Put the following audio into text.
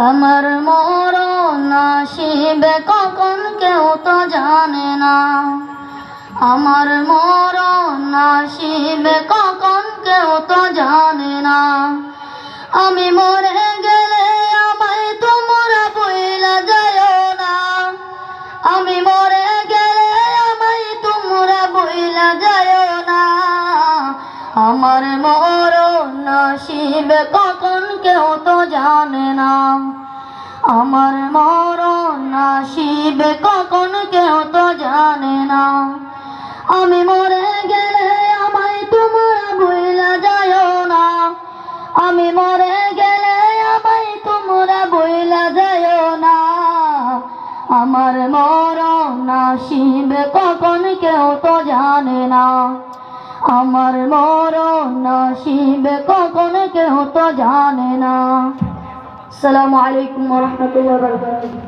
আমার মরণ আসিবে কখন কেউ তো জানে না। আমার মরণ আসিবে কখন কেউ তো জানে না। আমি মরে গেলে আমায় তোমরা বইলা যাও না। আমি মরে গেলে আমায় তোমরা বইলা যাও না। আমার মরণ আসিবে কখন কেউ তো জানে না। আমার মরণ আসিবে কখন কেউ তো জানে না। আমি মরে গেলে আমায় তোমরা ভুইলা যাও না। আমি মরে গেলে আমায় তোমরা ভুইলা যাও না। আমার মরণ আসিবে কখন কেউ তো জানে না। আমার মরণ আসিবে কখন কেউ তো জানে না। আসসালামু আলাইকুম ওয়া রাহমাতুল্লাহি ওয়া বারাকাতুহু।